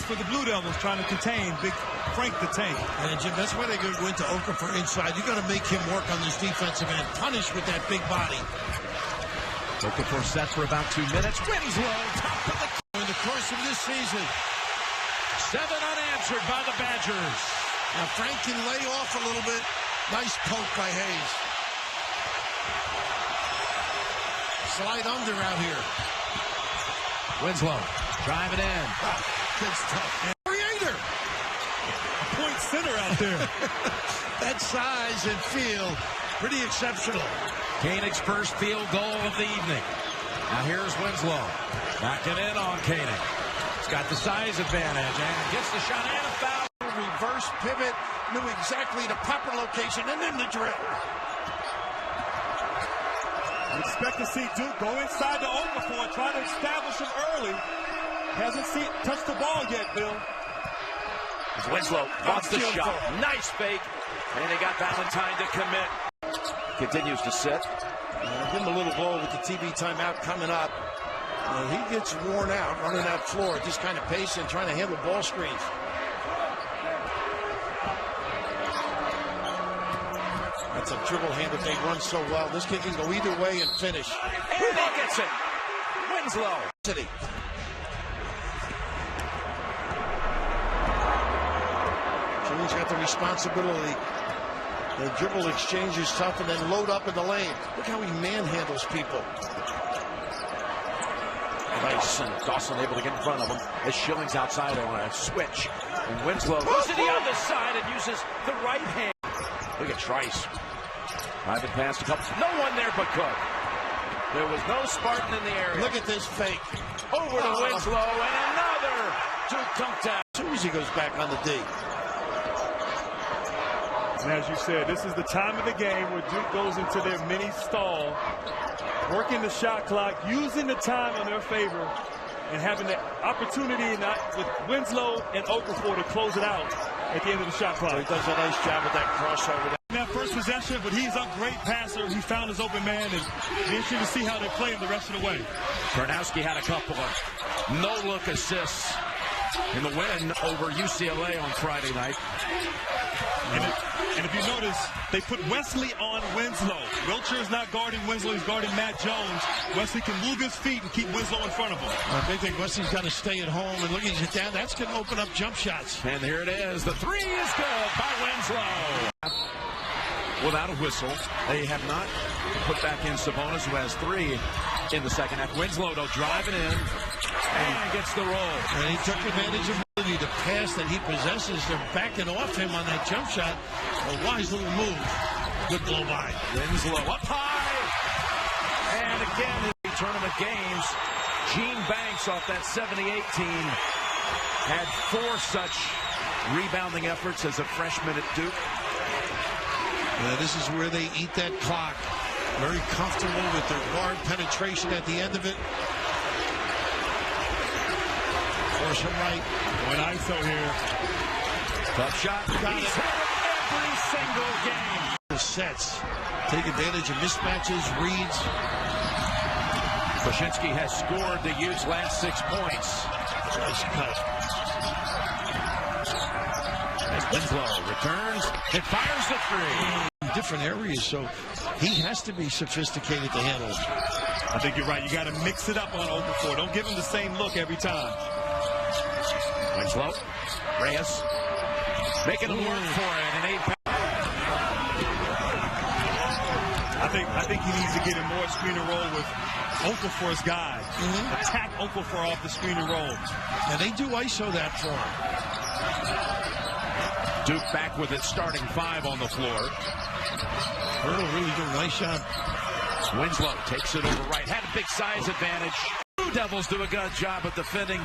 for the Blue Devils, trying to contain Big Frank the Tank. And Jim, that's why they go into Okafor inside. You got to make him work on this defensive end. Punish with that big body. Okafor set for about 2 minutes. Winslow, top of the... In the course of this season, 7 unanswered by the Badgers. Now Frank can lay off a little bit. Nice poke by Hayes. Slide under out here. Winslow driving in. Good stuff. Creator. A point center out there. That size and feel, pretty exceptional. Koenig's first field goal of the evening. Now here's Winslow. Backing in on Koenig. He's got the size advantage and gets the shot and a foul. Reverse pivot, knew exactly the proper location, and then the drill. Expect to see Duke go inside the Okafor, try to establish him early. Hasn't touched the ball yet, Bill. Winslow wants the shot. Nice fake. And they got Valentine to commit. Continues to sit. Give him a little blow with the TV timeout coming up. He gets worn out running that floor, just kind of pacing, trying to handle ball screens. That's a dribble hand that they run so well. This kid can go either way and finish. And he gets it. Winslow. City. Jimmy's got the responsibility. The dribble exchange is tough, and then load up in the lane. Look how he manhandles people. Nice, and Dawson able to get in front of him as Schilling's outside on a switch. And Winslow goes to the other side and uses the right hand. Look at Trice. Driving past a couple. No one there but Cook. There was no Spartan in the area. Look at this fake. Over to Winslow and another Duke dunked out. As soon as he goes back on the D. And as you said, this is the time of the game where Duke goes into their mini stall, working the shot clock, using the time in their favor, and having the opportunity with Winslow and Okafor to close it out at the end of the shot clock. So he does a nice job with that crossover. That first possession, but he's a great passer. He found his open man, and be interesting to see how they play him the rest of the way. Bernowski had a couple of no-look assists in the win over UCLA on Friday night. And if you notice, they put Wesley on Winslow. Wiltshire's not guarding Winslow, he's guarding Matt Jones. Wesley can move his feet and keep Winslow in front of him. I think Wesley's got to stay at home, and looking at down, that's going to open up jump shots. And here it is. The three is good by Winslow. Without a whistle, they have not put back in Sabonis, who has 3 in the second half. Winslow, though, driving in and gets the roll. And he took advantage of the pass that he possesses. They're backing off him on that jump shot. A wise little move. Good blow by. Winslow up high. And again, in the tournament games, Gene Banks off that 78 team had 4 such rebounding efforts as a freshman at Duke. This is where they eat that clock. Very comfortable with their guard penetration at the end of it. Force him right. Going ISO here. Tough shot. He's hit every single game. The sets. Take advantage of mismatches, reads. Krashinsky has scored the Utes' last 6 points. Nice cut. As Winslow returns, it fires the 3. Different areas, so he has to be sophisticated to handle it. I think you're right. You got to mix it up on Okafor. Don't give him the same look every time. Winslow, Reyes, making him work for it. An 8-pound. I think he needs to get in more screen and roll with Okafor's guys. Attack Okafor off the screen and roll. And they do ISO that for him. Duke back with its starting 5 on the floor. Hurdle really doing a nice job. Winslow takes it over right. Had a big size advantage. Blue Devils do a good job of defending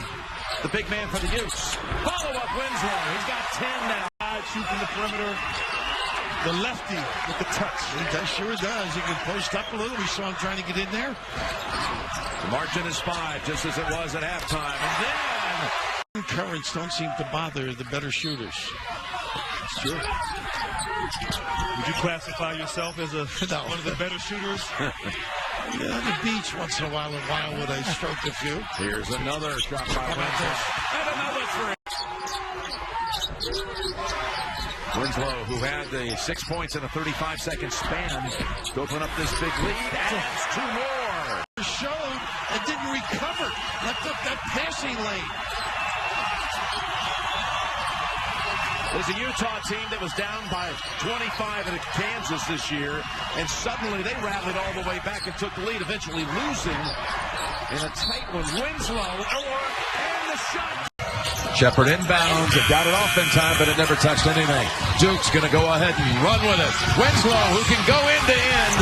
the big man for the Utes. Follow up Winslow. He's got 10 now. Shoot from the perimeter. The lefty with the touch. He sure does. He can post up a little. We saw him trying to get in there. The margin is 5, just as it was at halftime. And then currents don't seem to bother the better shooters. It's true. Would you classify yourself as one of the better shooters? Yeah, on the beach once in a while in Wildwood, I stroked a few. Here's another drop by Winslow. And another 3. Winslow, who had the 6 points in a 35-second span, to open up this big lead, adds 2 more. Showed and didn't recover. Left up that passing lane. There's a Utah team that was down by 25 at Kansas this year, and suddenly they rallied all the way back and took the lead, eventually losing in a tight one. Winslow, and the shot. Shepard inbounds, it got it off in time, but it never touched anything. Duke's going to go ahead and run with it. Winslow, who can go end to end.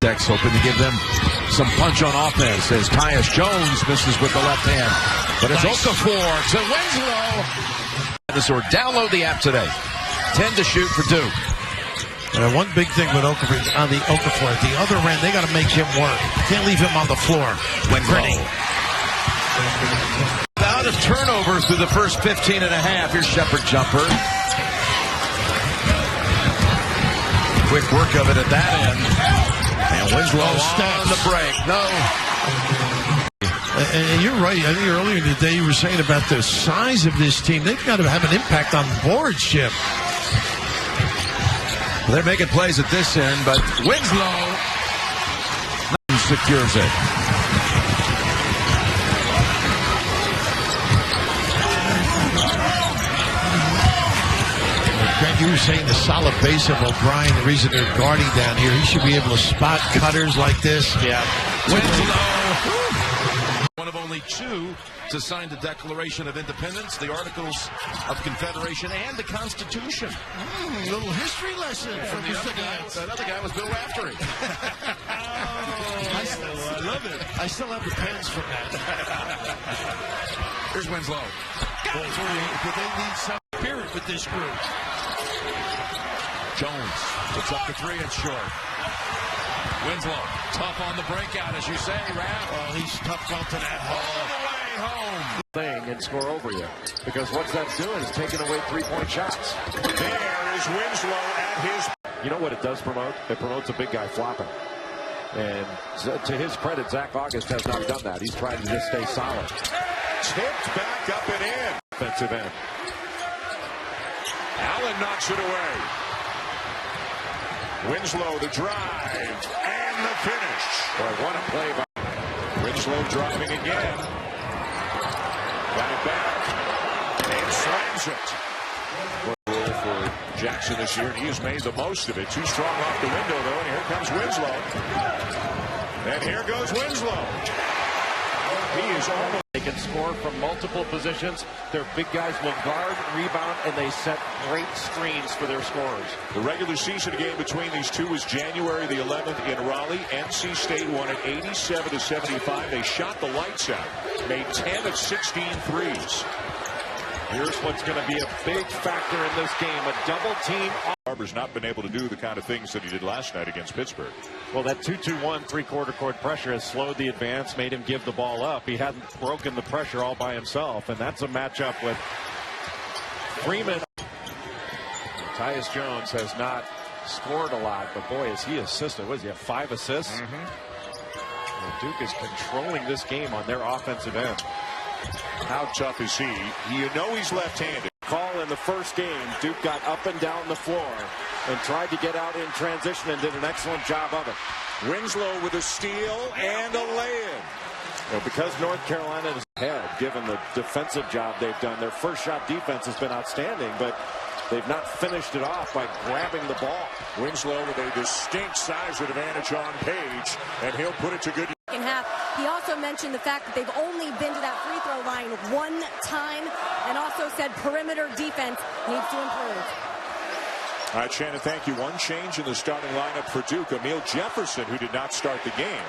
Dex hoping to give them some punch on offense as Tyus Jones misses with the left hand. But it's Okafor to Winslow. Or download the app today. 10 to shoot for Duke. One big thing with Okafor, on the Okafor, at the other end, they got to make him work. Can't leave him on the floor. Winslow. Out of turnovers through the first 15 and a half. Here's Shepard jumper. Quick work of it at that end. And Winslow on the break. No. And you're right. I think earlier in the day you were saying about the size of this team. They've got to have an impact on boards, Chip. They're making plays at this end, but Winslow secures it. Greg, you were saying the solid base of O'Brien, the reason they're guarding down here, he should be able to spot cutters like this. Yeah. Winslow. One of only 2 to sign the Declaration of Independence, the Articles of Confederation, and the Constitution. Little history lesson from the other guy. That other guy was Bill Raftery. I love it. I still have the pens from that. Here's Winslow. But they need some spirit with this group. Jones puts up the 3 and short. Winslow, tough on the breakout, as you say, Raph. Oh, he's tough belting that all the way home. Thing and score over you, because what that's doing is taking away 3-point shots. There is Winslow at his. You know what it does promote? It promotes a big guy flopping. And to his credit, Zach August has not done that. He's trying to just stay solid. Tipped back up and in. Offensive end. Allen knocks it away. Winslow the drive and the finish. Boy, what a play by Winslow driving again. Got it back and slams it. For Jackson this year, and he has made the most of it. Too strong off the window, though, and here comes Winslow. And here goes Winslow. He is almost. They can score from multiple positions. Their big guys will guard, rebound, and they set great screens for their scorers. The regular season game between these two was January the 11th in Raleigh. NC State won it 87-75. They shot the lights out, made 10 of 16 threes. Here's what's going to be a big factor in this game, a double team. Barber's not been able to do the kind of things that he did last night against Pittsburgh. Well, that 2-2-1 three-quarter court pressure has slowed the advance, made him give the ball up. He hadn't broken the pressure all by himself, and that's a matchup with Freeman. Tyus Jones has not scored a lot, but boy, is he assisted. What does he have, 5 assists? Well, Duke is controlling this game on their offensive end. How tough is he? You know he's left-handed. Call in the first game, Duke got up and down the floor and tried to get out in transition and did an excellent job of it. Winslow with a steal and a lay-in. Well, because North Carolina is ahead, given the defensive job they've done, their first shot defense has been outstanding, but they've not finished it off by grabbing the ball. Winslow with a distinct size advantage on Page, and he'll put it to good. Half. He also mentioned the fact that they've only been to that free throw line one time, and also said perimeter defense needs to improve. All right, Shannon, thank you. One change in the starting lineup for Duke. Emil Jefferson, who did not start the game,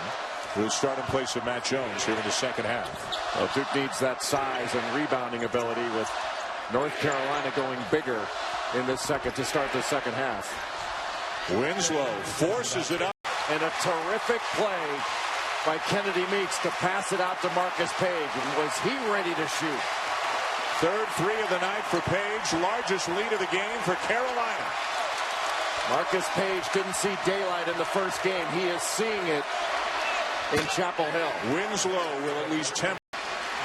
will start in place of Matt Jones here in the second half. Well, Duke needs that size and rebounding ability, with North Carolina going bigger in this second to start the second half. Winslow forces it up. And a terrific play by Kennedy Meeks to pass it out to Marcus Page. And was he ready to shoot? Third 3 of the night for Page. Largest lead of the game for Carolina. Marcus Page didn't see daylight in the first game. He is seeing it in Chapel Hill. Winslow will at least tempt.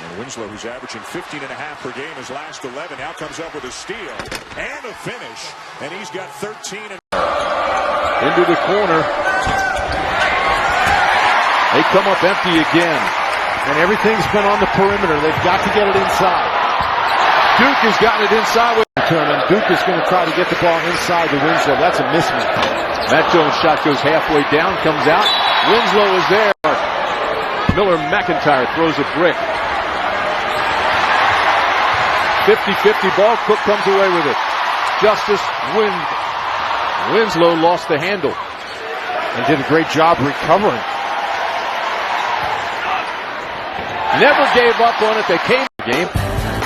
And Winslow, who's averaging 15.5 per game his last 11, now comes up with a steal and a finish. And he's got 13. Into the corner. They come up empty again. And everything's been on the perimeter. They've got to get it inside. Duke has got it inside with determined. Duke is going to try to get the ball inside to Winslow. That's a mismatch. Matt Jones' shot goes halfway down, comes out. Winslow is there. Miller McIntyre throws a brick. 50-50 ball. Cook comes away with it. Justise Winslow lost the handle and did a great job recovering. Never gave up on it. They came to the game.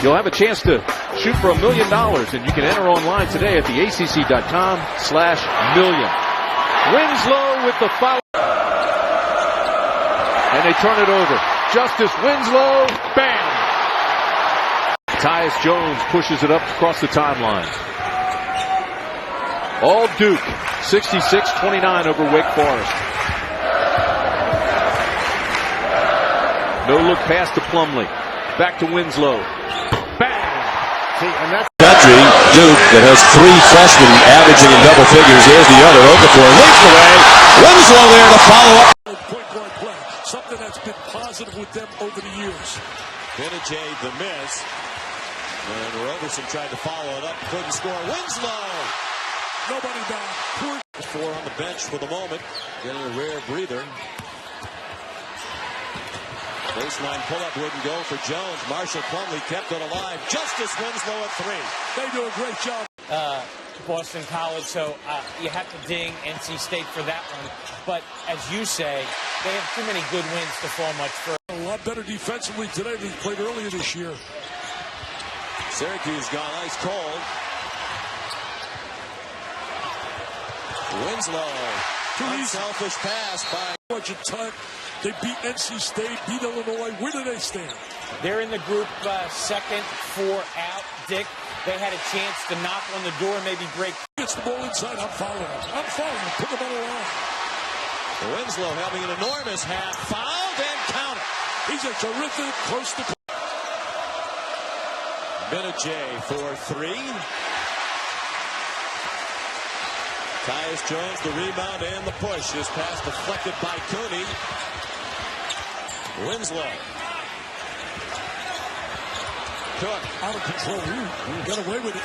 You'll have a chance to shoot for $1 million, and you can enter online today at theacc.com/million. Winslow with the foul. And they turn it over. Justise Winslow, bam! Tyus Jones pushes it up across the timeline. All Duke, 66-29 over Wake Forest. No look pass to Plumlee. Back to Winslow. Bang! See, and that's country, Duke, that has 3 freshmen averaging in double figures. Here's the other. Okafor leads the way. Winslow there to follow up. Point guard play, something that's been positive with them over the years. Benajay the miss. And Roberson tried to follow it up, couldn't score. Winslow! Nobody back. 4 on the bench for the moment. Getting a rare breather. Baseline pull-up wouldn't go for Jones. Marshall Plumlee kept it alive. Justise Winslow at 3. They do a great job. Boston College, so you have to ding NC State for that one. But as you say, they have too many good wins to fall much further. A lot better defensively today than they played earlier this year. Syracuse gone ice cold. Winslow. Unselfish pass by. Much of time. They beat NC State, beat Illinois. Where do they stand? They're in the group second, 4 out. Dick, they had a chance to knock on the door, maybe break. Gets the ball inside. I'm following him. Put him on the line. Winslow having an enormous half. Fouled and counted. He's a terrific close to. Benajay for 3. Tyus Jones, the rebound and the push. His pass deflected by Cooney. Winslow. Cook. Out of control. Got away with it.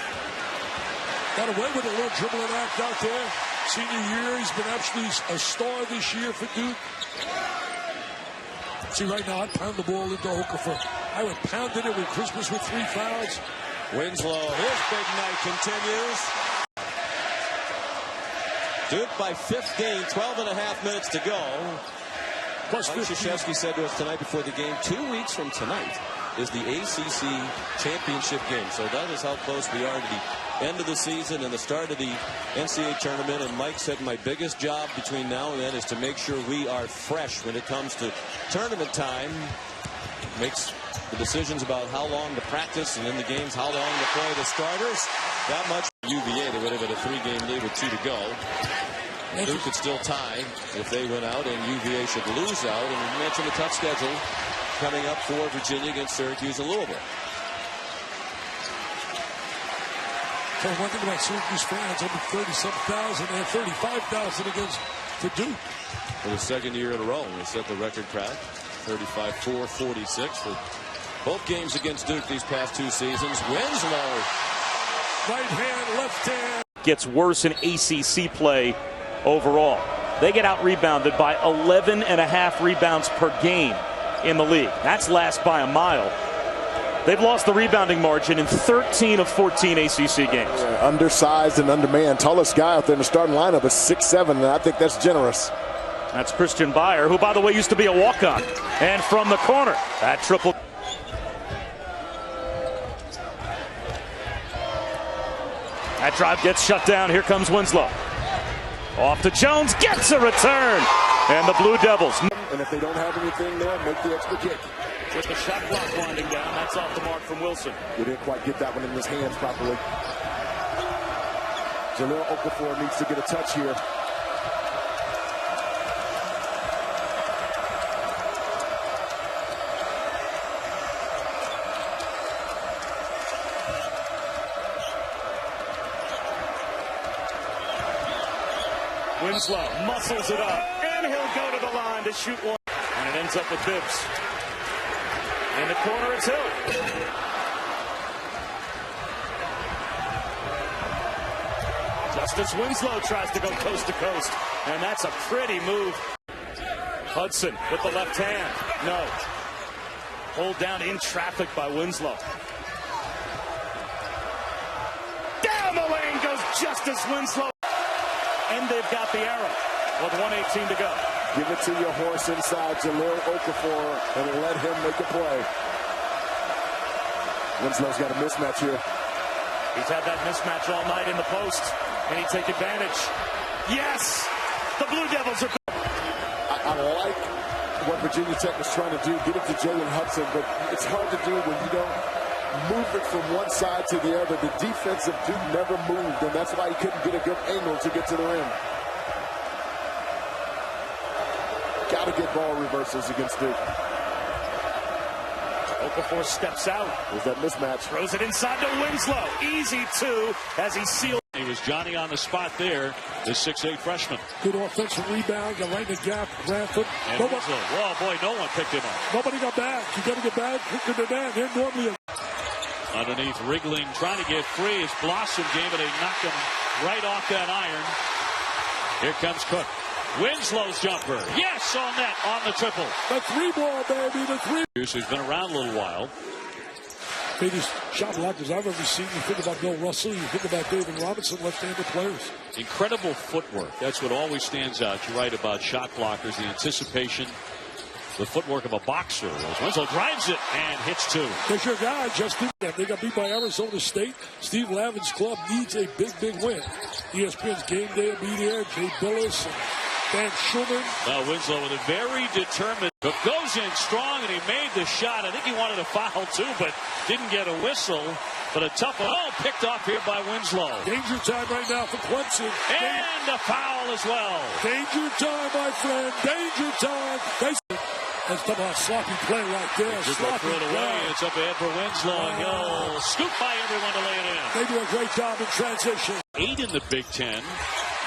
Got away with a little dribbling act out there. Senior year, he's been absolutely a star this year for Duke. See, right now, I'd pound the ball into Okafor. I would pound it with Christmas with 3 fouls. Winslow, his big night continues. Duke by 15, 12.5 minutes to go. Mike Krzyzewski said to us tonight before the game, 2 weeks from tonight is the ACC championship game. So that is how close we are to the end of the season and the start of the NCAA tournament. And Mike said my biggest job between now and then is to make sure we are fresh when it comes to tournament time. Makes the decisions about how long to practice and in the games how long to play the starters. That much. UVA, they would have had a 3-game lead with 2 to go. Duke could still tie if they win out, and UVA should lose out. And we mentioned the tough schedule coming up for Virginia against Syracuse and Louisville. Tell one thing about Syracuse fans, over 37,000 and 35,000 against for Duke. For the 2nd year in a row, they set the record crack, 35-4-46 for both games against Duke these past 2 seasons. Winslow. Right hand, left hand. Gets worse in ACC play overall. They get out-rebounded by 11.5 rebounds per game in the league. That's last by a mile. They've lost the rebounding margin in 13 of 14 ACC games. Yeah, undersized and undermanned. Tallest guy out there in the starting lineup is 6'7", and I think that's generous. That's Christian Beyer, who, by the way, used to be a walk-on. And from the corner, that triple. That drive gets shut down. Here comes Winslow. Off to Jones, gets a return. And the Blue Devils. And if they don't have anything there, make the extra kick. With the shot clock winding down, that's off the mark from Wilson. We didn't quite get that one in his hands properly. Jahlil Okafor needs to get a touch here. Winslow muscles it up, and he'll go to the line to shoot one. And it ends up with Bibbs. In the corner, it's Hill. Justise Winslow tries to go coast to coast, and that's a pretty move. Hudson with the left hand. No. Hold down in traffic by Winslow. Down the lane goes Justise Winslow. And they've got the arrow with 1:18 to go. Give it to your horse inside, Jahlil Okafor, and let him make a play. Winslow's got a mismatch here. He's had that mismatch all night in the post. Can he take advantage? Yes! The Blue Devils are... I like what Virginia Tech is trying to do, get it to Jalen Hudson, but it's hard to do when you don't move it from one side to the other. The defensive Duke never moved, and that's why he couldn't get a good angle to get to the rim. Got to get ball reversals against Duke. Okafor steps out. There's that mismatch. Throws it inside to Winslow. Easy two as he sealed. He was Johnny on the spot there, the 6'8" freshman. Good offensive rebound, got right in the gap, Bradford. And Winslow, oh boy, no one picked him up. Nobody got back. You got to get back quicker than that. They're normally Underneath, wriggling, trying to get free. It's Blossom game, but they knocked him right off that iron. Here comes Cook. Winslow's jumper. Yes, on net, on the triple. The three ball, baby, the three. He's been around a little while. Biggest shot blockers I've ever seen. You think about Bill Russell, you think about David Robinson, left-handed players. Incredible footwork. That's what always stands out. You're right about shot blockers, the anticipation, the footwork of a boxer. As Winslow drives it and hits two. There's your guy, Justin. They got beat by Arizona State. Steve Lavin's club needs a big, big win. ESPN's Game Day will be there. Jay Billis and Dan Schulman. Now Winslow with a very determined. But goes in strong, and he made the shot. I think he wanted a foul, too, but didn't get a whistle. But a tough one. Oh, picked off here by Winslow. Danger time right now for Clemson. And a foul as well. Danger time, my friend. Danger time. That's about sloppy play right there. Sloppy throw it away. It's up ahead for Winslow, and he'll scoop by everyone to lay it in. They do a great job in transition. 8 in the Big Ten.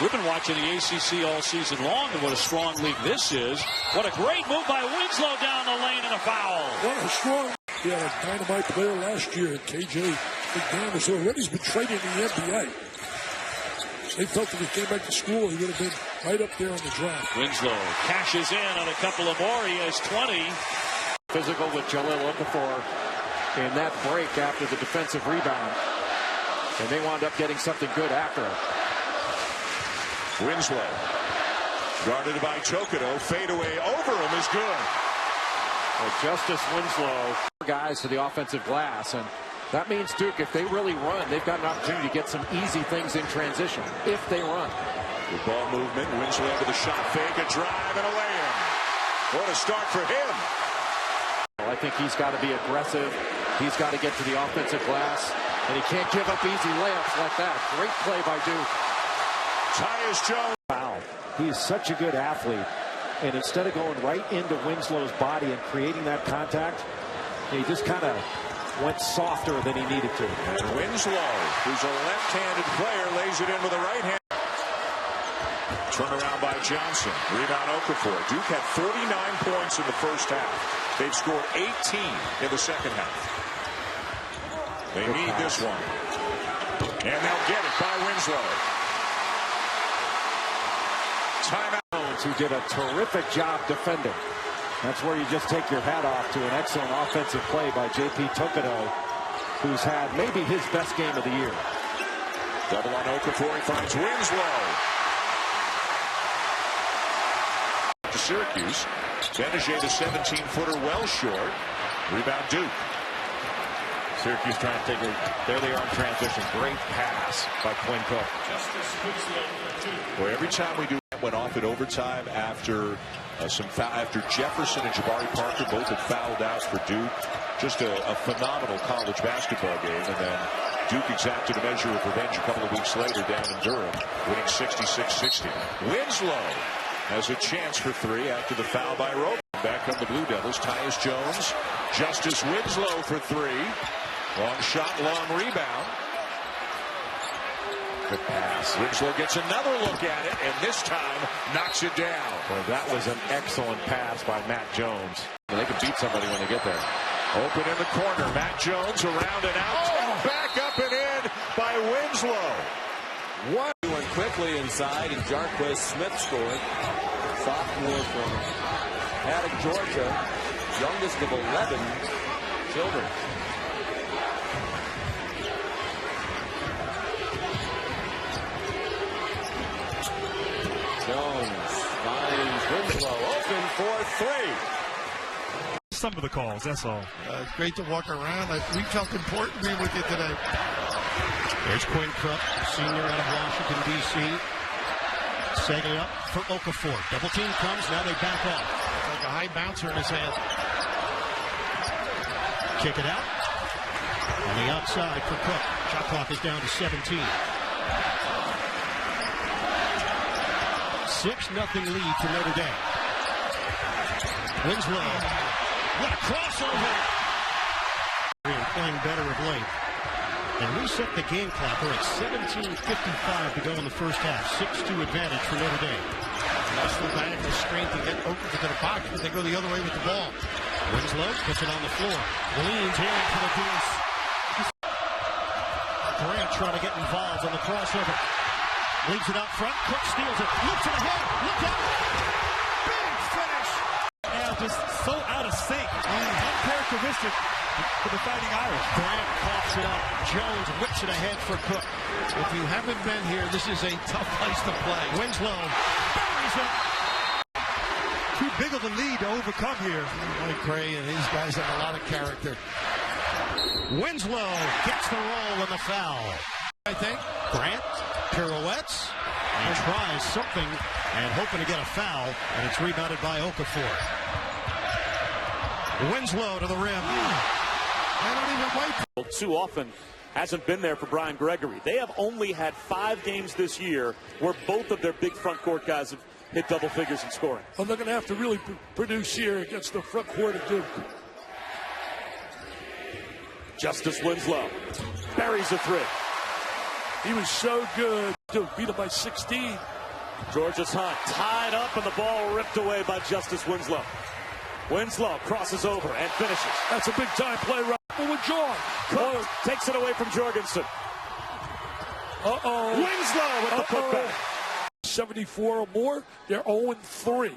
We've been watching the ACC all season long, and what a strong league this is. What a great move by Winslow down the lane and a foul. What a strong. He had a dynamite player last year, KJ McDaniels, who already has been traded in the NBA. They felt if he came back to school, he would have been right up there on the draft. Winslow cashes in on a couple of more. He has 20. Physical with Jahlil Okafor in that break after the defensive rebound. And they wound up getting something good after it. Winslow guarded by Chocodo. Fadeaway over him is good. Well, Justise Winslow, guys to the offensive glass, and that means Duke, if they really run, they've got an opportunity to get some easy things in transition if they run. Good ball movement. Winslow with a shot fake, a drive, and a lay-in. What a start for him. Well, I think he's got to be aggressive. He's got to get to the offensive glass, and he can't give up easy layups like that. Great play by Duke. Tyus Jones. Wow. He is such a good athlete. And instead of going right into Winslow's body and creating that contact, he just kind of went softer than he needed to. And Winslow, who's a left-handed player, lays it in with a right hand. Turnaround by Johnson. Rebound Okafor. Duke had 49 points in the first half. They've scored 18 in the second half. They need this one. And they'll get it by Winslow. Timeout. Who did a terrific job defending. That's where you just take your hat off to an excellent offensive play by J.P. Tokoto, who's had maybe his best game of the year. Double on Okafor. He finds Winslow. To Syracuse. Benajay, the 17-footer, well short. Rebound Duke. Syracuse trying to take it. There they are in transition. Great pass by Quinn Cook. Boy, every time we do went off at overtime after after Jefferson and Jabari Parker both had fouled out for Duke. Just a phenomenal college basketball game. And then Duke exacted a measure of revenge a couple of weeks later down in Durham, winning 66-60. Winslow has a chance for three after the foul by Roby. Back come the Blue Devils. Tyus Jones. Justise Winslow for three. Long shot, long rebound. Good pass. Winslow gets another look at it, and this time knocks it down. Well, that was an excellent pass by Matt Jones. They can beat somebody when they get there. Open in the corner. Matt Jones around and out. Oh, back up and in by Winslow. One went quickly inside, and Jarquez Smith scored. Sophomore from Paddock, Georgia. Youngest of 11 children. Jones finds Winslow open for three. Some of the calls, that's all. It's great to walk around. We felt important being with you today. There's Quinn Cook, senior out of Washington, D.C. Setting up for Okafor. Double team comes, now they back off. Like a high bouncer in his hand. Kick it out. On the outside for Cook. Shot clock is down to 17. 6-0 lead to Notre Dame. Winslow. What a crossover! Playing better of late. And reset the game clock. We're at 17:55 to go in the first half. 6-2 advantage for Notre Dame. That's the diagonal strength to get open to the box, but they go the other way with the ball. Winslow puts it on the floor. Leans in for the deuce. Grant trying to get involved on the crossover. Leaves it out front. Cook steals it. Looks it ahead. Look out. Big finish. Now just so out of sync. Uncharacteristic for the Fighting Irish. Grant coughs it up. Jones whips it ahead for Cook. If you haven't been here, this is a tough place to play. Winslow buries it. Too big of a lead to overcome here. Mike Gray and these guys have a lot of character. Winslow gets the roll and the foul. I think Grant pirouettes and tries something and hoping to get a foul, and it's rebounded by Okafor. Winslow to the rim. I don't even wait. Too often hasn't been there for Brian Gregory. They have only had 5 games this year where both of their big front court guys have hit double figures in scoring. Well, they're going to have to really produce here against the front court of Duke. Justice Winslow buries a three. He was so good. Duke beat him by 16. Georgia's Hunt tied up and the ball ripped away by Justice Winslow. Winslow crosses over and finishes. That's a big-time play right with John. Cook takes it away from Jorgensen. Winslow with the putback. 74 or more, they're 0-3.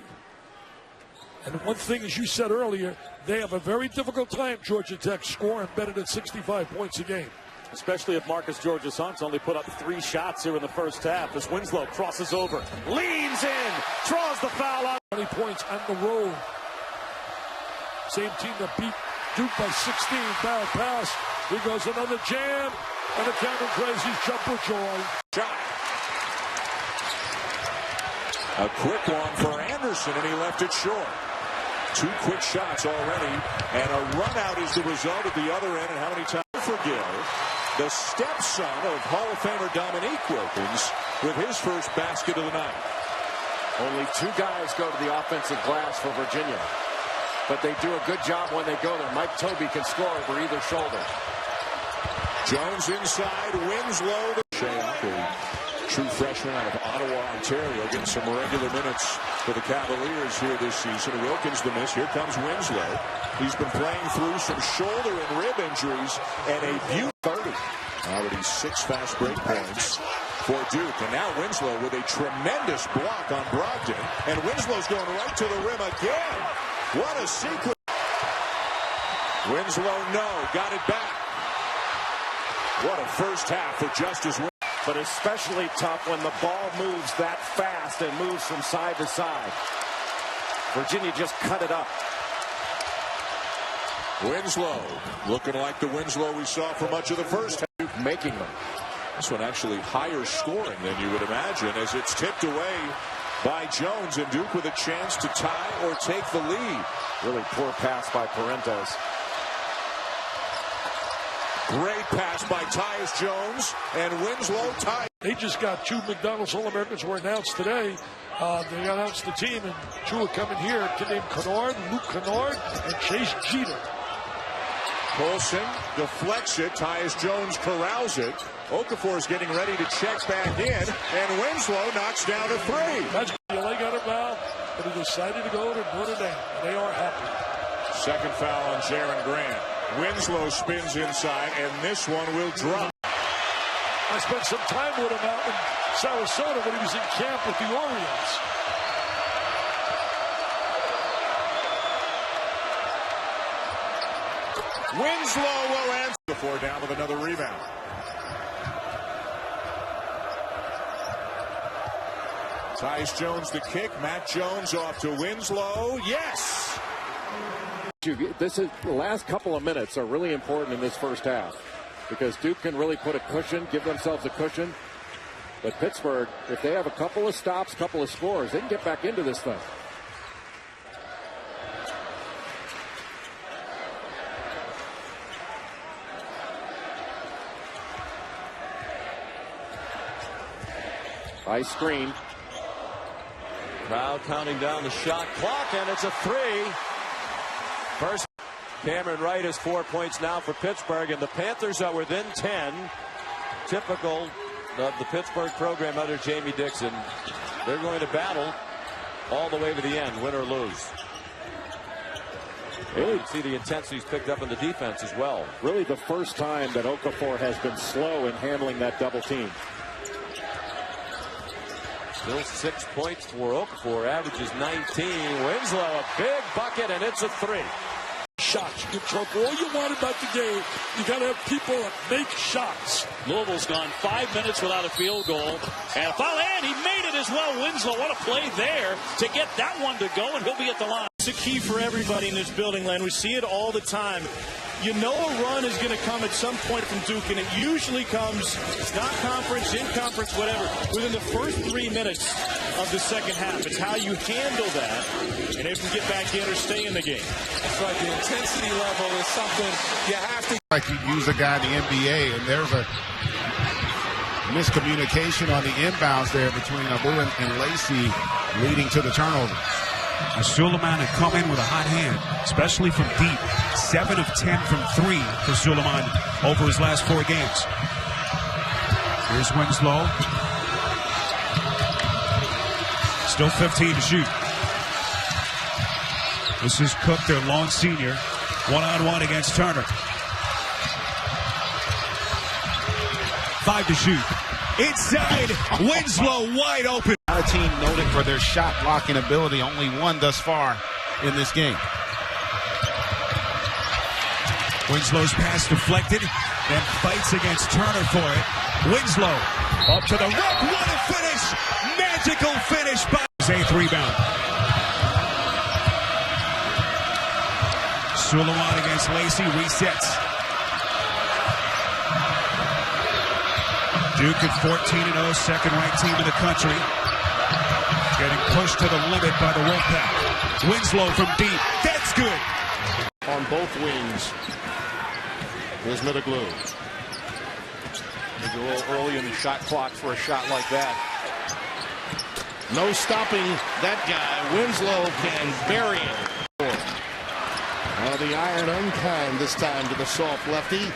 And one thing, as you said earlier, they have a very difficult time, Georgia Tech, scoring better than 65 points a game. Especially if Marcus Georgius Hunt's only put up 3 shots here in the first half. As Winslow crosses over, leans in, draws the foul out. 20 points on the road. Same team that beat Duke by 16. Bad pass. Here goes another jam. And a Cameron Crazy's jumper joy. Shot. A quick one for Anderson, and he left it short. 2 quick shots already, and a run out is the result at the other end. And how many times forgive the stepson of Hall of Famer Dominique Wilkins with his first basket of the night. Only 2 guys go to the offensive glass for Virginia, but they do a good job when they go there. Mike Tobey can score over either shoulder. Jones inside, Winslow. A true freshman out of Ottawa, Ontario, getting some regular minutes for the Cavaliers here this season. Wilkins the miss. Here comes Winslow. He's been playing through some shoulder and rib injuries and a beautiful 30. Already 6 fast break points for Duke. And now Winslow with a tremendous block on Brogdon. And Winslow's going right to the rim again. What a sequence. Winslow, no. Got it back. What a first half for Justice Winslow. But especially tough when the ball moves that fast and moves from side to side. Virginia just cut it up. Winslow looking like the Winslow we saw for much of the first half. Making them. This one actually higher scoring than you would imagine as it's tipped away by Jones, and Duke with a chance to tie or take the lead. Really poor pass by Parentos. Great pass by Tyus Jones, and Winslow tied. They just got 2 McDonald's All-Americans were announced today. They announced the team, and 2 are coming here. A kid named Kennard, Luke Kennard, and Chase Jeter. Colson deflects it. Tyus Jones corrals it. Okafor is getting ready to check back in, and Winslow knocks down a three. That's the leg on him now, but he decided to go to Notre Dame. They are happy. Second foul on Jaron Grant. Winslow spins inside, and this one will drop. I spent some time with him out in Sarasota when he was in camp with the Orioles. Winslow will answer the four down with another rebound. Tyus Jones the kick. Matt Jones off to Winslow. Yes! This is the last couple of minutes are really important in this first half because Duke can really put a cushion, give themselves a cushion. But Pittsburgh, if they have a couple of stops, couple of scores, they can get back into this thing. High screen. Crowd counting down the shot clock, and it's a three. First, Cameron Wright has 4 points now for Pittsburgh, and the Panthers are within 10. Typical of the Pittsburgh program under Jamie Dixon. They're going to battle all the way to the end, win or lose. You can see the intensity's picked up in the defense as well. Really the first time that Okafor has been slow in handling that double team. Still 6 points for Okafor, averages 19. Winslow, a big bucket, and it's a three. Shots. You can talk all you want about the game. You got to have people that make shots. Louisville's gone 5 minutes without a field goal. And foul, and he made it as well. Winslow, what a play there to get that one to go, and he'll be at the line. It's a key for everybody in this building, Len. We see it all the time. You know a run is going to come at some point from Duke, and it usually comes, not conference, in conference, whatever, within the first 3 minutes of the second half. It's how you handle that, and if you get back in or stay in the game. That's right. The intensity level is something you have to. Like you use a guy in the NBA, and there's a miscommunication on the inbounds there between Abu and Lacey, leading to the turnover. Suleiman had come in with a hot hand, especially from deep. 7 of 10 from 3 for Suleiman over his last 4 games. Here's Winslow. Still 15 to shoot. This is Cook, their lone senior. One-on-one against Turner. 5 to shoot. Inside, Winslow wide open. A team noted for their shot blocking ability, only one thus far in this game. Winslow's pass deflected, then fights against Turner for it. Winslow up to the rim, what a finish! Magical finish by his 8th rebound. Suleiman against Lacey, resets. Duke at 14-0, second-ranked team in the country. Getting pushed to the limit by the Wolfpack. Winslow from deep. That's good. On both wings. Here's Middleglue. Maybe a little early in the shot clock for a shot like that. No stopping that guy. Winslow can bury it. The iron unkind this time to the soft lefty.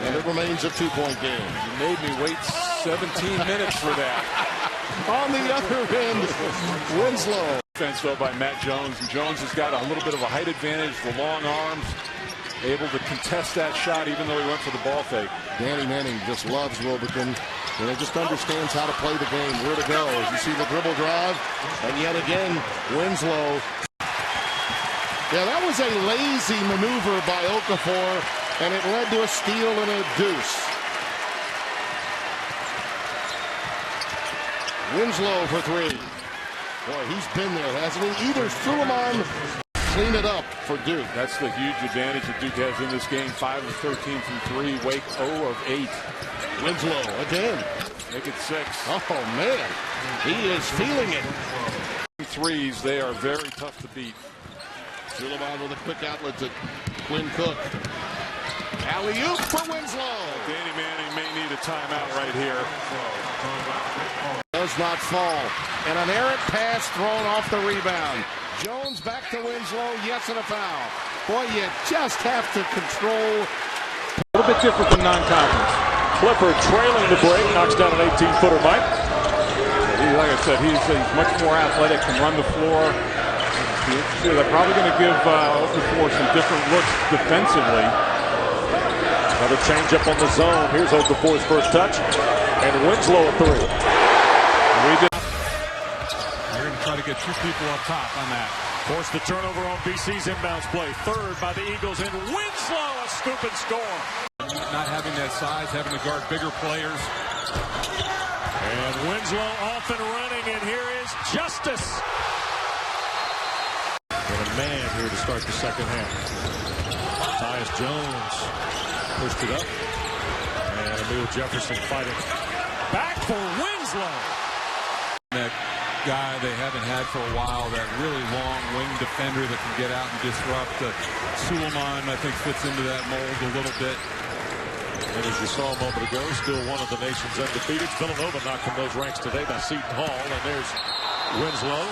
And it remains a 2-point game. You made me wait 17 minutes for that. On the other end, Winslow. Defense though by Matt Jones. And Jones has got a little bit of a height advantage, the long arms, able to contest that shot even though he went for the ball fake. Danny Manning just loves Wilbekin. And he just understands how to play the game, where to go. As you see the dribble drive, and yet again, Winslow. Yeah, that was a lazy maneuver by Okafor, and it led to a steal and a deuce. Winslow for 3. Boy, he's been there, hasn't he? Either threw him on, clean it up for Duke. That's the huge advantage that Duke has in this game. 5 of 13 from 3. Wake 0 of 8. Winslow again. Make it 6. Oh, man. He is feeling it. Threes, they are very tough to beat. Suleiman with a quick outlet to Quinn Cook. Alley-oop for Winslow. Danny Manning may need a timeout right here. Does not fall. And an errant pass thrown off the rebound. Jones back to Winslow. Yes, and a foul. Boy, you just have to control. A little bit different from non-conference. Clifford trailing the break, knocks down an 18-footer, Mike. Like I said, he's much more athletic, can run the floor. They're probably going to give Okafor some different looks defensively. Another change up on the zone. Here's Okafor's first touch. And Winslow a three. They're going to try to get two people up top on that. Force the turnover on BC's inbounds play. Third by the Eagles, and Winslow a scoop and score. Not having that size, having to guard bigger players. And Winslow off and running, and here is Justise. And a man here to start the second half. Tyus Jones pushed it up. And Emil Jefferson fighting back for Winslow. That guy they haven't had for a while, that really long wing defender that can get out and disrupt. Suleiman, I think, fits into that mold a little bit. And as you saw a moment ago, still one of the nation's undefeated. Villanova knocked from those ranks today by Seton Hall. And there's Winslow.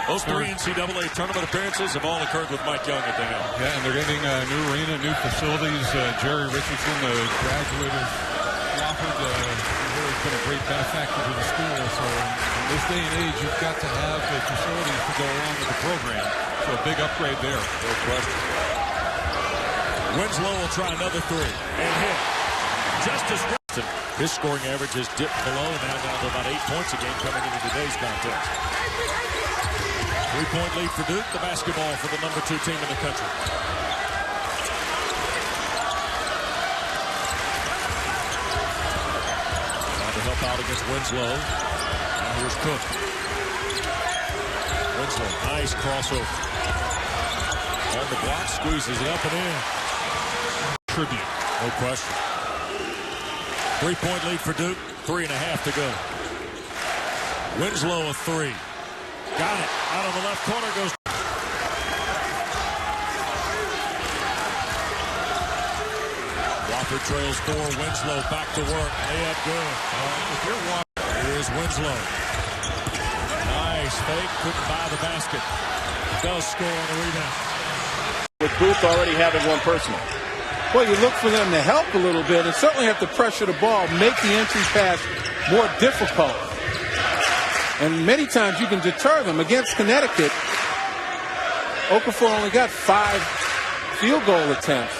Those three NCAA tournament appearances have all occurred with Mike Young at the helm. Yeah, and they're getting a new arena, new facilities. Jerry Richardson, the graduate of Wofford, has been a great benefactor to the school. So in this day and age, you've got to have the facilities to go along with the program. So a big upgrade there. No question. Winslow will try another three and hit. Justise Winston. His scoring average has dipped below, now down to about 8 points a game coming into today's contest. 3-point lead for Duke, the basketball for the number 2 team in the country. Trying to help out against Winslow. Now here's Cook. Winslow, nice crossover. On the block, squeezes it up and in. Tribute, no question. 3-point lead for Duke, 3.5 to go. Winslow a three. Got it. Out of the left corner goes. Wofford trails 4. Winslow back to work. Layup good. If you're Wofford, here's Winslow. Nice fake. Couldn't buy the basket. Does score on the rebound. With Booth already having one personal. Well, you look for them to help a little bit and certainly have to pressure the ball, make the entry pass more difficult. And many times you can deter them. Against Connecticut, Okafor only got 5 field goal attempts.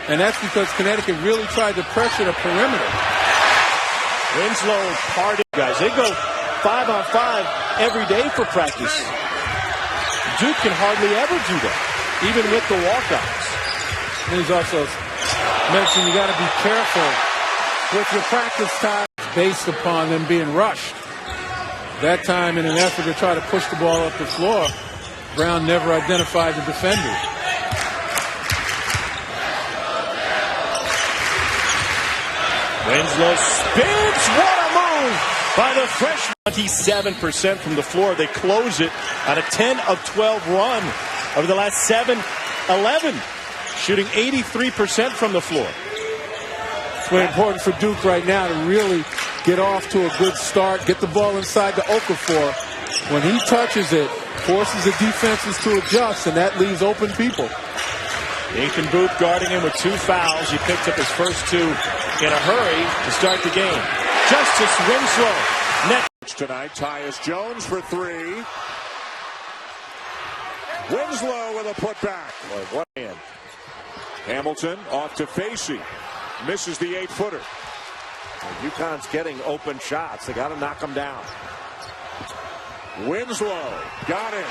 And that's because Connecticut really tried to pressure the perimeter. Winslow party guys. They go 5-on-5 every day for practice. Duke can hardly ever do that, even with the walkouts. And he's also mentioned you got to be careful with your practice time based upon them being rushed. That time, in an effort to try to push the ball up the floor, Brown never identified the defender. Winslow spins. What a move by the freshman. 27% from the floor. They close it on a 10-of-12 run over the last 7-11. Shooting 83% from the floor. It's very important for Duke right now to really get off to a good start, get the ball inside to Okafor. When he touches it, forces the defenses to adjust, and that leaves open people. Nathan Booth guarding him with 2 fouls. He picked up his first 2 in a hurry to start the game. Justise Winslow. Next tonight, Tyus Jones for 3. Winslow with a putback. What hand? Hamilton off to Facey. Misses the 8-footer. UConn's getting open shots. They got to knock them down. Winslow got it.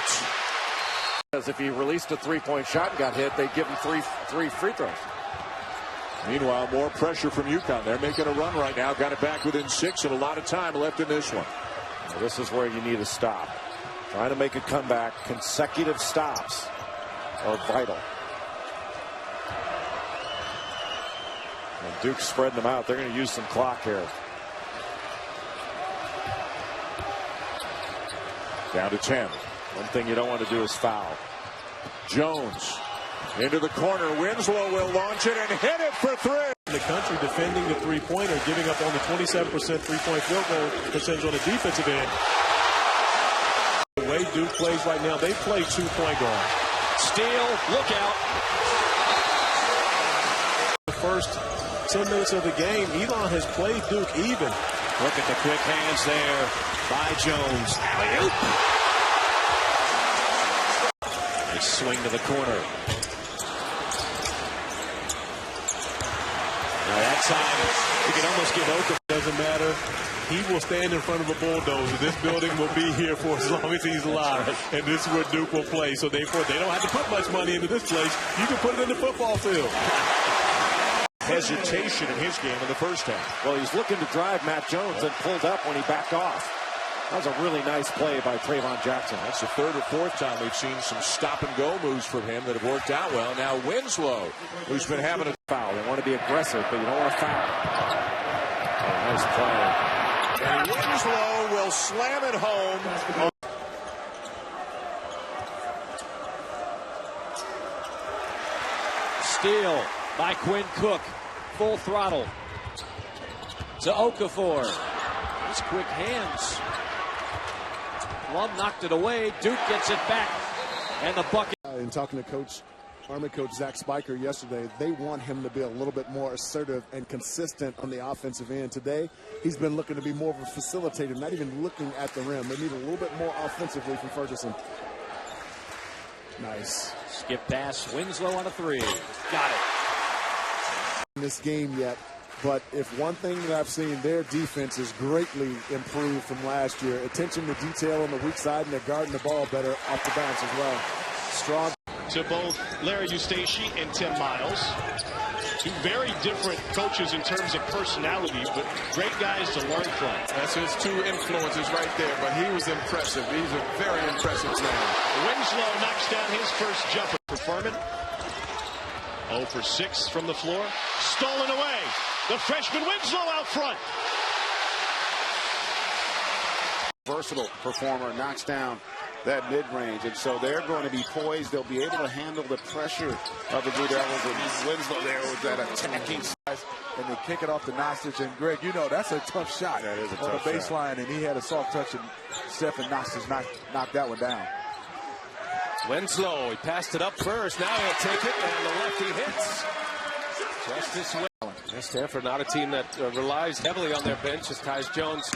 Because if he released a 3-point shot and got hit, they'd give him three free throws. Meanwhile, more pressure from UConn. They're making a run right now. Got it back within 6 and a lot of time left in this one. Well, this is where you need a stop. Trying to make a comeback. Consecutive stops are vital. And Duke's spreading them out. They're going to use some clock here. Down to 10. One thing you don't want to do is foul. Jones into the corner. Winslow will launch it and hit it for 3. In the country defending the three-pointer, giving up only 27% three-point field goal percentage on the defensive end. The way Duke plays right now, they play 2 point guard. Steal, look out. The first 10 minutes of the game, Elon has played Duke even. Look at the quick hands there by Jones. Alley-oop. They swing to the corner. Now that time, you can almost give Okafor. Doesn't matter. He will stand in front of a bulldozer. This building will be here for as long as he's alive. And this is where Duke will play. So they don't have to put much money into this place. You can put it in the football field. Hesitation in his game in the first half. Well, he's looking to drive Matt Jones and pulled up when he backed off. That was a really nice play by Trayvon Jackson. That's the third or fourth time we've seen some stop-and-go moves from him that have worked out well. Now Winslow, who's been having a foul. They want to be aggressive, but you don't want to foul. Oh, nice play. And Winslow will slam it home. Steal by Quinn Cook. Full throttle to Okafor. His quick hands. Love knocked it away. Duke gets it back. And the bucket. In talking to Army Coach Zach Spiker yesterday, they want him to be a little bit more assertive and consistent on the offensive end. Today, he's been looking to be more of a facilitator, not even looking at the rim. They need a little bit more offensively from Ferguson. Nice. Skip pass. Winslow on a three. Got it. In this game yet, but if one thing that I've seen, their defense is greatly improved from last year. Attention to detail on the weak side, and they're guarding the ball better off the bounce as well. Strong. To both Larry Justise and Tim Miles. Two very different coaches in terms of personality, but great guys to learn from. That's his two influences right there, but he was impressive. He's a very impressive man. Winslow knocks down his first jumper for Furman. 0 for 6 from the floor. Stolen away. The freshman Winslow out front. Versatile performer, knocks down that mid-range, and so they're going to be poised. They'll be able to handle the pressure of the Blue Devils, and Winslow there with that attacking size. And they kick it off to Nostich, and Greg, you know that's a tough shot. That is a on tough the baseline, and he had a soft touch, and Stephen Nostich knocked that one down. Winslow, he passed it up first. Now he'll take it, and the lefty hits. Justice Winslow. Stanford not a team that relies heavily on their bench as Tyus Jones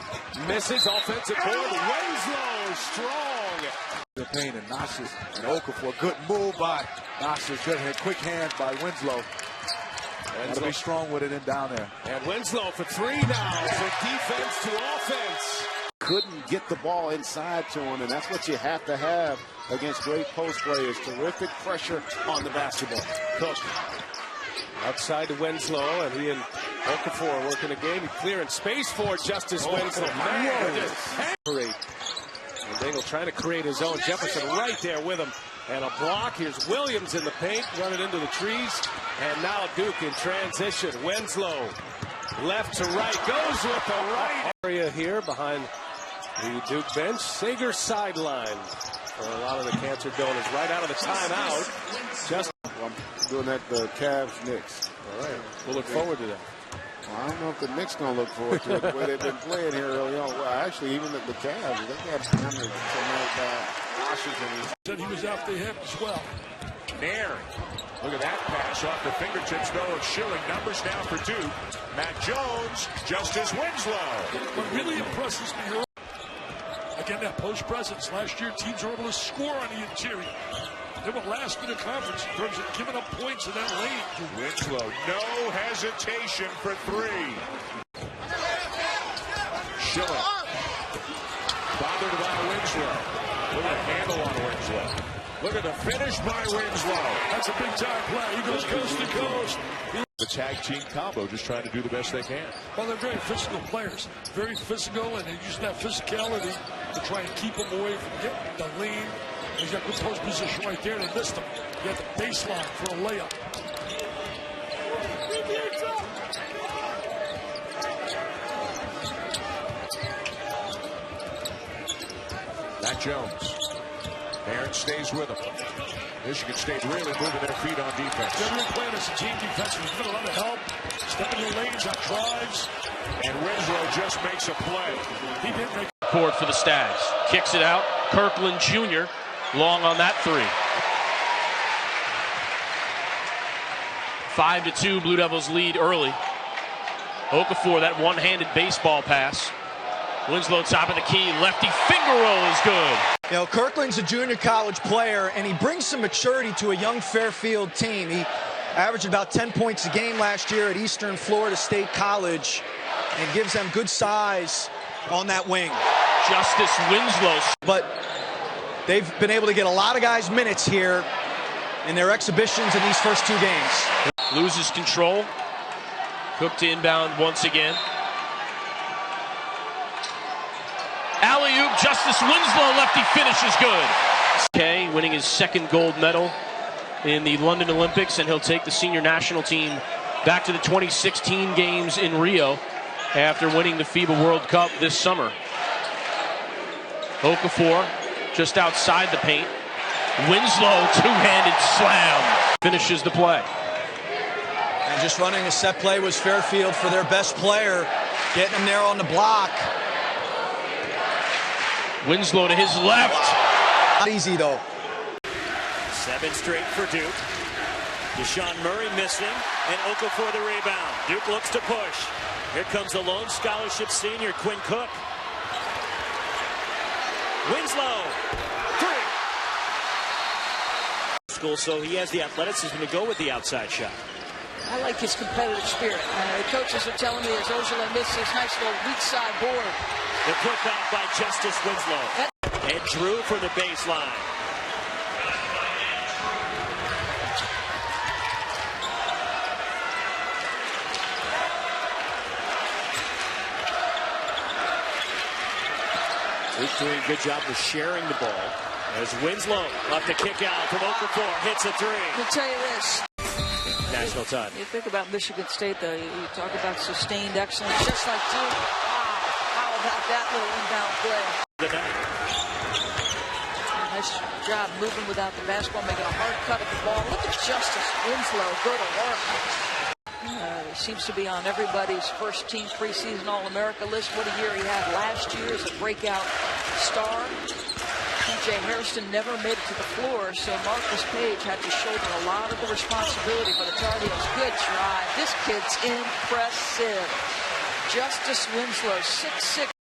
misses offensive board. Winslow strong. The pain and Nostich and Okafor. Good move by Nostich. Good hit. Quick hands by Winslow. Got to be strong with it in down there. And Winslow for three now. So defense to offense. Couldn't get the ball inside to him, and that's what you have to have against great post players. Terrific pressure on the basketball. Cook outside to Winslow, and he and Okafor are working a game. Clearing space for Justice Winslow. And Dingle trying to create his own. Jefferson right there with him. And a block. Here's Williams in the paint, running into the trees. And now Duke in transition. Winslow left to right, goes with the right area here behind the Duke bench. Sager sideline for a lot of the cancer donors right out of the timeout. Just I'm doing that the Cavs Knicks. All right, we'll look forward to that. Well, I don't know if the Knicks gonna look forward to it the way they've been playing here early on. Well, actually, even the Cavs, they got hammered tonight by Washington. Said he was after him as well. Nair. Look at that pass off the fingertips, though, of Schilling. Numbers now for Duke. Matt Jones, Justice Winslow. What really impresses me here, again, that post presence. Last year, teams were able to score on the interior. They were last in the conference in terms of giving up points in that lane. Winslow, no hesitation for three. Schilling. Bothered by Winslow. Look at the handle on Winslow. Look at the finish by Winslow. That's a big-time play. He goes coast to coast. The tag team combo just trying to do the best they can. Well, they're very physical players. Very physical, and they use that physicality to try and keep them away from getting the lean. He's got good post position right there. They missed him. He had the baseline for a layup. Matt Jones. Aaron stays with him. Michigan State really moving their feet on defense. They're really playing as a team defense. There's been a lot of help. Stepping in the lanes on drives. And Winslow just makes a play. He didn't make Court for the Stags. Kicks it out. Kirkland Jr. long on that three. 5-2, Blue Devils lead early. Okafor, that one-handed baseball pass. Winslow top of the key, lefty finger roll is good. You know, Kirkland's a junior college player, and he brings some maturity to a young Fairfield team. He averaged about 10 points a game last year at Eastern Florida State College and gives them good size on that wing. Justise Winslow. But they've been able to get a lot of guys minutes here in their exhibitions in these first two games. Loses control. Cook to inbound once again. Alley-oop, Justise Winslow, lefty finish is good. Okay, winning his second gold medal in the London Olympics, and he'll take the senior national team back to the 2016 games in Rio after winning the FIBA World Cup this summer. Okafor just outside the paint. Winslow, two-handed slam, finishes the play. And just running a set play was Fairfield for their best player, getting him there on the block. Winslow to his left. Not easy, though. 7 straight for Duke. Deshaun Murray missing, and Okafor the rebound. Duke looks to push. Here comes the lone scholarship senior, Quinn Cook. Winslow, 3. So he has the athleticism to go with the outside shot. I like his competitive spirit. The coaches are telling me as Ojala misses this nice little weak side board. The putback by Justise Winslow. And Drew for the baseline. Duke doing a good job of sharing the ball. As Winslow left to kick out from Okafor, hits a 3. Let me tell you this. National time. You think about Michigan State, though. You talk about sustained excellence, just like Duke. Wow, how about that little inbound play? Nice job moving without the basketball, making a hard cut at the ball. Look at Justise Winslow go to work. He seems to be on everybody's first team preseason All-America list. What a year he had last year as a breakout star. T.J. Hairston never made it to the floor, so Marcus Page had to shoulder a lot of the responsibility for the Tar Heels. Good drive. This kid's impressive. Justise Winslow, 6'6".